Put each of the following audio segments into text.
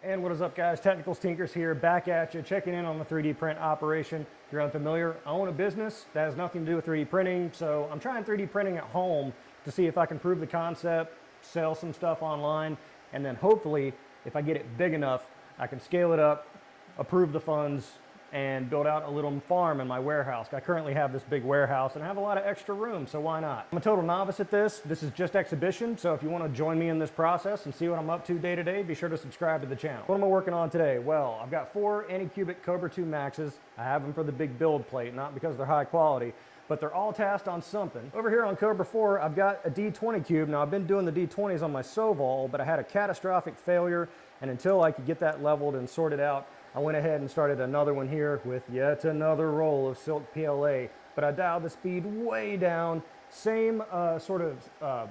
And what is up, guys? Technical Stinkers here, back at you, checking in on the 3D print operation. If you're unfamiliar, I own a business that has nothing to do with 3D printing, so I'm trying 3D printing at home to see if I can prove the concept, sell some stuff online, and then hopefully, if I get it big enough, I can scale it up, approve the funds, and build out a little farm in my warehouse. I currently have this big warehouse and I have a lot of extra room, so why not? I'm a total novice at this. This is just exhibition, so if you want to join me in this process and see what I'm up to day to day, be sure to subscribe to the channel. What am I working on today? Well, I've got 4 Anycubic Cobra 2 Maxes. I have them for the big build plate, not because they're high quality, but they're all tasked on something. Over here on Cobra 4, I've got a D20 cube. Now, I've been doing the D20s on my Sovol, but I had a catastrophic failure, and until I could get that leveled and sorted out, I went ahead and started another one here with yet another roll of silk PLA, but I dialed the speed way down. Same sort of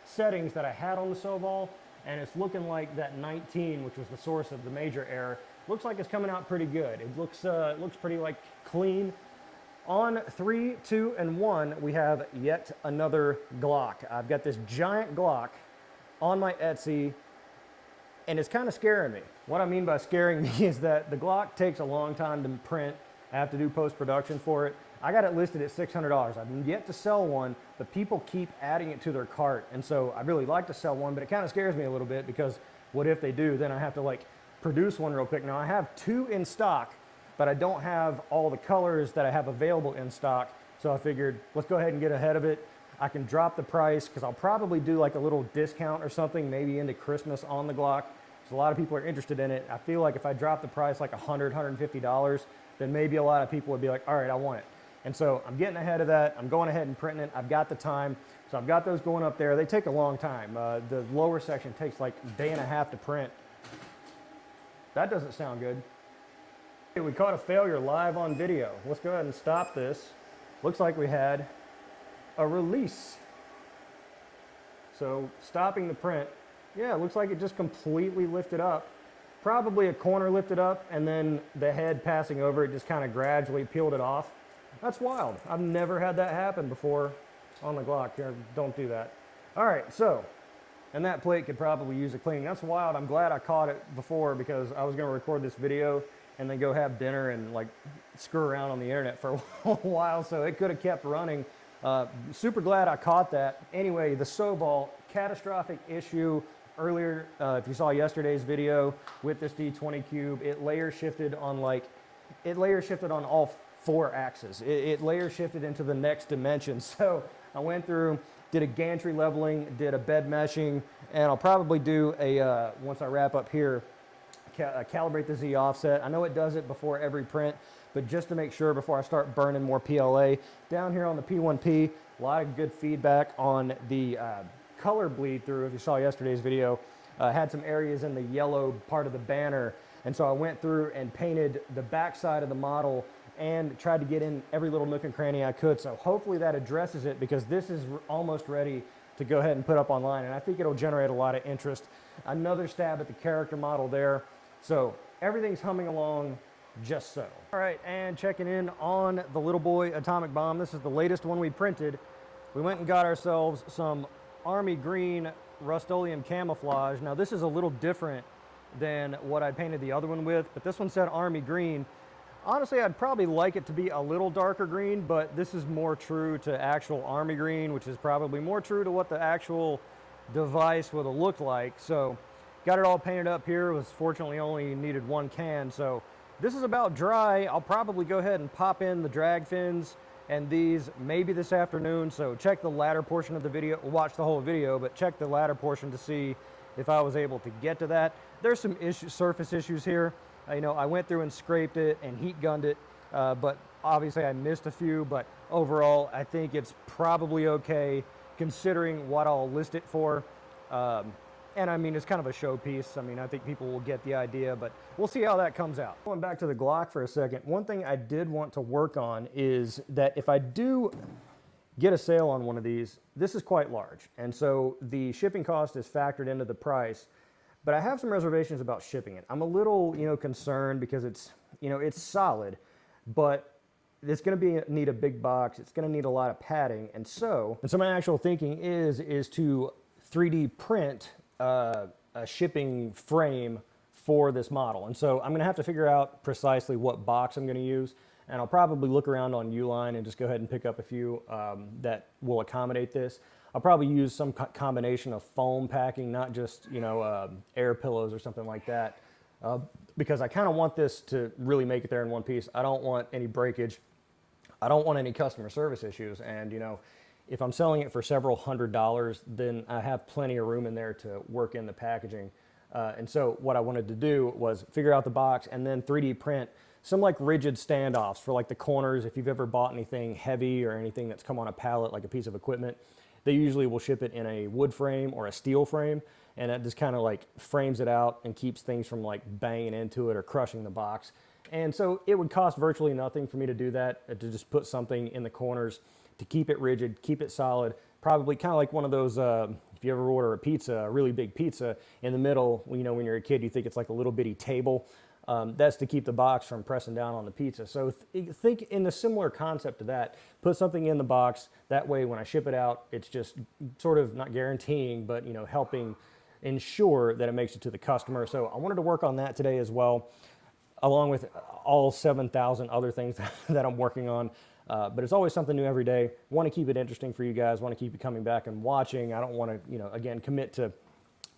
settings that I had on the Sovol, and it's looking like that 19, which was the source of the major error, looks like it's coming out pretty good. It looks pretty like clean. On 3, 2, and 1, we have yet another Glock. I've got this giant Glock on my Etsy, and it's kind of scaring me. What I mean by scaring me is that the Glock takes a long time to print. I have to do post-production for it. I got it listed at $600. I've yet to sell one, but people keep adding it to their cart. And so I really like to sell one, but it kind of scares me a little bit because what if they do? Then I have to like produce one real quick. Now I have 2 in stock, but I don't have all the colors that I have available in stock. So I figured, let's go ahead and get ahead of it. I can drop the price because I'll probably do like a little discount or something, maybe into Christmas on the Glock. So a lot of people are interested in it. I feel like if I drop the price like $100, $150, then maybe a lot of people would be like, all right, I want it. And so I'm getting ahead of that. I'm going ahead and printing it. I've got the time. So I've got those going up there. They take a long time. The lower section takes like a day and a half to print. That doesn't sound good. We caught a failure live on video. Let's go ahead and stop this. Looks like we had a release. So stopping the print. Yeah, it looks like it just completely lifted up. Probably a corner lifted up, and then the head passing over it just kind of gradually peeled it off. That's wild. I've never had that happen before on the Glock. Here, don't do that. All right, so, and that plate could probably use a cleaning. That's wild. I'm glad I caught it before because I was going to record this video and then go have dinner and like screw around on the internet for a while, so it could have kept running. Super glad I caught that. Anyway, the Sovol, catastrophic issue. Earlier, if you saw yesterday's video with this D20 cube, it layer shifted on all 4 axes. It layer shifted into the next dimension. So I went through, did a gantry leveling, did a bed meshing, and I'll probably do a, once I wrap up here, calibrate the Z offset. I know it does it before every print, but just to make sure before I start burning more PLA. Down here on the P1P, a lot of good feedback on the color bleed through. If you saw yesterday's video, had some areas in the yellow part of the banner, and so I went through and painted the back side of the model and tried to get in every little nook and cranny I could. So hopefully that addresses it, because this is almost ready to go ahead and put up online, and I think it'll generate a lot of interest. Another stab at the character model there. So everything's humming along just so. All right, and checking in on the little boy atomic bomb. This is the latest one we printed. We went and got ourselves some Army Green Rust-Oleum camouflage. Now this is a little different than what I painted the other one with, but this one said Army Green. Honestly, I'd probably like it to be a little darker green, but this is more true to actual Army Green, which is probably more true to what the actual device would have looked like. So got it all painted up here. It was fortunately only needed 1 can. So this is about dry. I'll probably go ahead and pop in the drag fins and these maybe this afternoon. So check the latter portion of the video, watch the whole video, but check the latter portion to see if I was able to get to that. There's some surface issues here. You know, I went through and scraped it and heat gunned it, but obviously I missed a few, but overall I think it's probably okay considering what I'll list it for. And I mean, it's kind of a showpiece. I mean, I think people will get the idea, but we'll see how that comes out. Going back to the Glock for a second, one thing I did want to work on is that if I do get a sale on one of these, this is quite large. And so the shipping cost is factored into the price, but I have some reservations about shipping it. I'm a little, concerned because it's, it's solid, but it's going to need a big box. It's going to need a lot of padding. And so my actual thinking is to 3D print a shipping frame for this model. And so I'm gonna have to figure out precisely what box I'm gonna use, and I'll probably look around on Uline and just go ahead and pick up a few that will accommodate this. I'll probably use some combination of foam packing, not just, you know, air pillows or something like that, because I kind of want this to really make it there in one piece. I don't want any breakage. I don't want any customer service issues. And, you know, if I'm selling it for several $100s, then I have plenty of room in there to work in the packaging. And so what I wanted to do was figure out the box and then 3D print some like rigid standoffs for like the corners. If you've ever bought anything heavy or anything that's come on a pallet, like a piece of equipment, they usually will ship it in a wood frame or a steel frame, and that just kind of like frames it out and keeps things from like banging into it or crushing the box. And so it would cost virtually nothing for me to do that, to just put something in the corners to keep it rigid, keep it solid, probably kind of like one of those, if you ever order a pizza, a really big pizza, in the middle, you know, when you're a kid, you think it's like a little bitty table. That's to keep the box from pressing down on the pizza. So think in a similar concept to that. Put something in the box. That way, when I ship it out, it's just sort of not guaranteeing, but, you know, helping ensure that it makes it to the customer. So I wanted to work on that today as well, along with all 7,000 other things that I'm working on. But it's always something new every day. Want to keep it interesting for you guys. Want to keep you coming back and watching. I don't want to, you know, again, commit to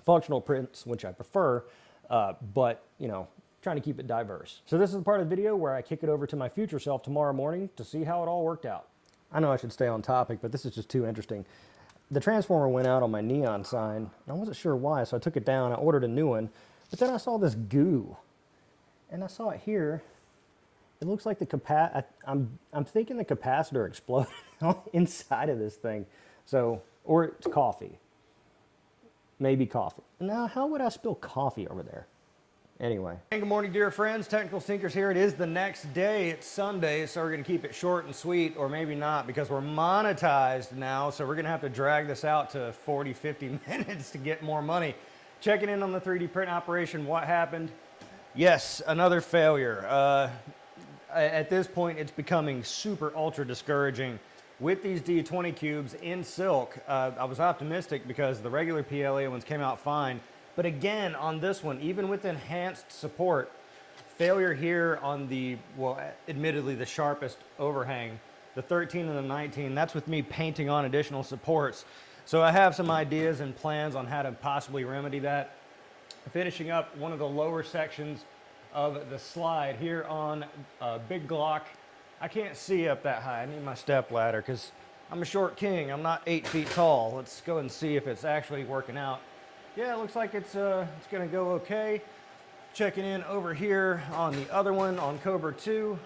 functional prints, which I prefer, but, you know, trying to keep it diverse. So this is the part of the video where I kick it over to my future self tomorrow morning to see how it all worked out. I know I should stay on topic, but this is just too interesting. The transformer went out on my neon sign, and I wasn't sure why, so I took it down. I ordered a new one, but then I saw this goo, and I saw it here. It looks like the I'm thinking the capacitor exploded inside of this thing. So, or it's coffee. Maybe coffee. Now, how would I spill coffee over there? Anyway. Hey, good morning, dear friends. Technical Stinkers here. It is the next day. It's Sunday, so we're going to keep it short and sweet, or maybe not, because we're monetized now, so we're going to have to drag this out to 40, 50 minutes to get more money. Checking in on the 3D print operation. What happened? Yes, another failure. At this point, it's becoming super ultra discouraging. With these D20 cubes in silk, I was optimistic because the regular PLA ones came out fine. But again, on this one, even with enhanced support, failure here on the, well, admittedly the sharpest overhang, the 13 and the 19, that's with me painting on additional supports. So I have some ideas and plans on how to possibly remedy that. Finishing up one of the lower sections of the slide here on Big Glock. I can't see up that high. I need my step ladder because I'm a short king. I'm not 8 feet tall. Let's go and see if it's actually working out. Yeah, it looks like it's gonna go okay. Checking in over here on the other one, on Cobra 2.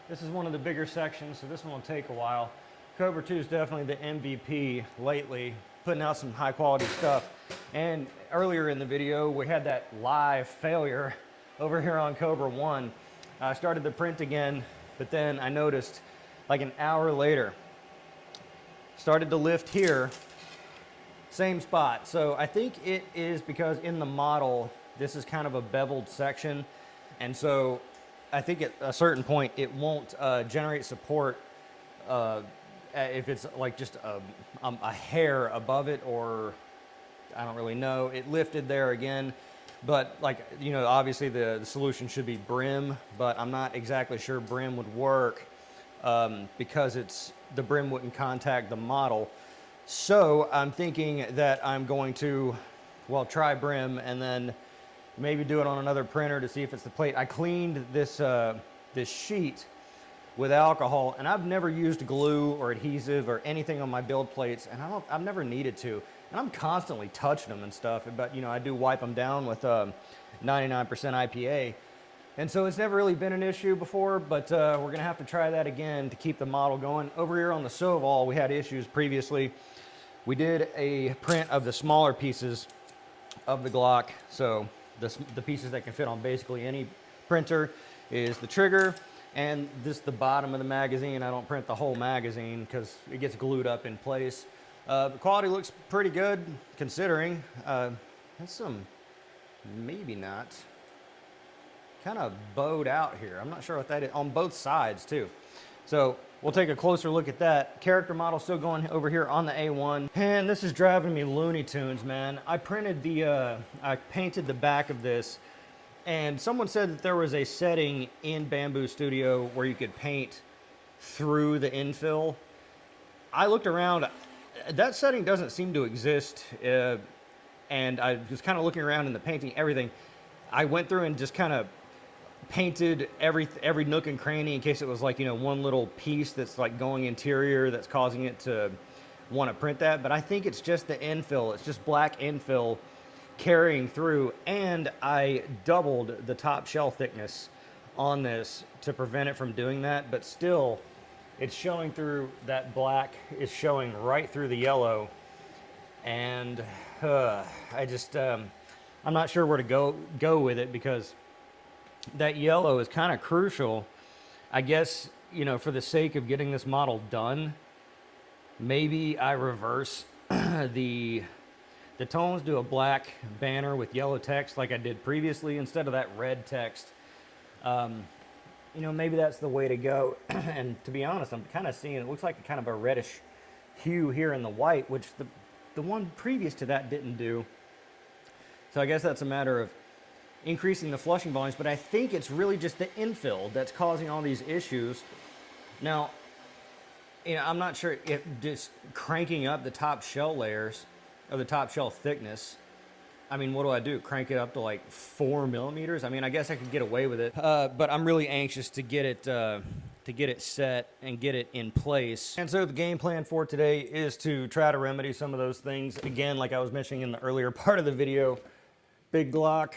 This is one of the bigger sections, so this one will take a while. Cobra 2 is definitely the MVP lately, putting out some high quality stuff. And earlier in the video, we had that live failure over here on Cobra 1. I started the print again, but then I noticed like an hour later, started to lift here, same spot. So I think it is because in the model, this is kind of a beveled section. And so I think at a certain point, it won't generate support if it's like just a hair above it, or I don't really know. It lifted there again, but like, you know, obviously the solution should be brim, but I'm not exactly sure brim would work because the brim wouldn't contact the model. So I'm thinking that I'm going to, well, try brim and then maybe do it on another printer to see if it's the plate. I cleaned this this sheet with alcohol, and I've never used glue or adhesive or anything on my build plates, and I've never needed to. And I'm constantly touching them and stuff, but you know, I do wipe them down with 99% IPA. And so it's never really been an issue before, but we're gonna have to try that again to keep the model going. Over here on the Sovol, we had issues previously. We did a print of the smaller pieces of the Glock. So the pieces that can fit on basically any printer is the trigger and the bottom of the magazine. I don't print the whole magazine because it gets glued up in place. The quality looks pretty good considering. That's some, maybe not, kind of bowed out here. I'm not sure what that is, on both sides too. So we'll take a closer look at that. Character model still going over here on the A1. And this is driving me Looney Tunes, man. I painted the back of this And someone said that there was a setting in Bamboo Studio where you could paint through the infill. I looked around, that setting doesn't seem to exist. And I was kind of looking around in the painting, everything. I went through and just kind of painted every nook and cranny in case it was like, you know, one little piece that's like going interior that's causing it to want to print that. But I think it's just the infill. It's just black infill carrying through. And I doubled the top shell thickness on this to prevent it from doing that. But still, it's showing through, that black is showing right through the yellow. And I just, I'm not sure where to go with it, because that yellow is kind of crucial. I guess, you know, for the sake of getting this model done, maybe I reverse the tones, do a black banner with yellow text like I did previously instead of that red text. You know, maybe that's the way to go. And to be honest, I'm kind of seeing, it looks like a kind of a reddish hue here in the white, which the one previous to that didn't do. So I guess that's a matter of increasing the flushing volumes, but I think it's really just the infill that's causing all these issues. Now, you know, I'm not sure if just cranking up the top shell layers, or the top shell thickness, I mean, what do I do? Crank it up to like 4 millimeters? I mean, I guess I could get away with it, but I'm really anxious to get it set and get it in place. And so the game plan for today is to try to remedy some of those things. Again, like I was mentioning in the earlier part of the video, big Glock,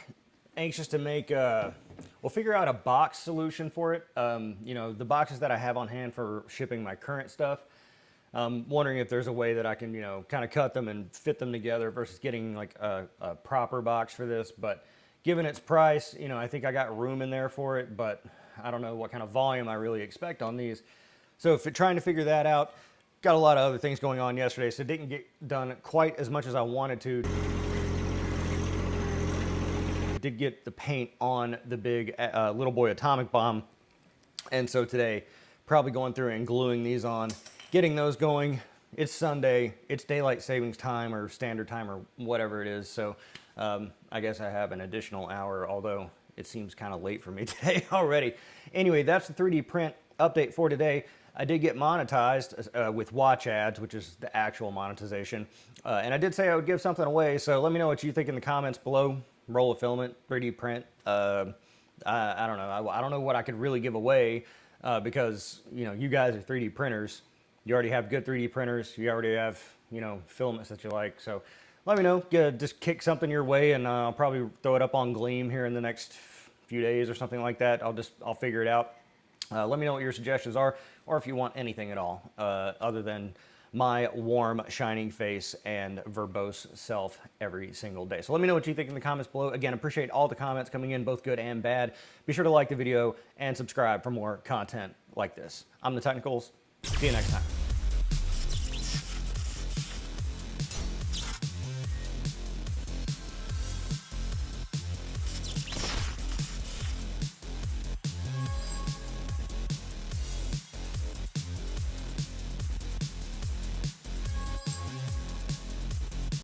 anxious to make, we'll figure out a box solution for it. You know, the boxes that I have on hand for shipping my current stuff, wondering if there's a way that I can, you know, kind of cut them and fit them together versus getting like a proper box for this. But given its price, you know, I think I got room in there for it, but I don't know what kind of volume I really expect on these. So trying to figure that out, got a lot of other things going on yesterday, so didn't get done quite as much as I wanted to. Did get the paint on the big little boy atomic bomb, and so today probably going through and gluing these on, getting those going. It's Sunday, it's daylight savings time or standard time or whatever it is, so I guess I have an additional hour, although it seems kind of late for me today already. Anyway, that's the 3D print update for today. I did get monetized with watch ads, which is the actual monetization, and I did say I would give something away, so let me know what you think in the comments below. Roll of filament, 3D print. I don't know. I don't know what I could really give away because, you know, you guys are 3D printers. You already have good 3D printers. You already have, you know, filaments that you like. So let me know. Just kick something your way, and I'll probably throw it up on Gleam here in the next few days or something like that. I'll figure it out. Let me know what your suggestions are, or if you want anything at all other than my warm, shining face and verbose self every single day. So let me know what you think in the comments below. Again, appreciate all the comments coming in, both good and bad. Be sure to like the video and subscribe for more content like this. I'm The Technicals. See you next time.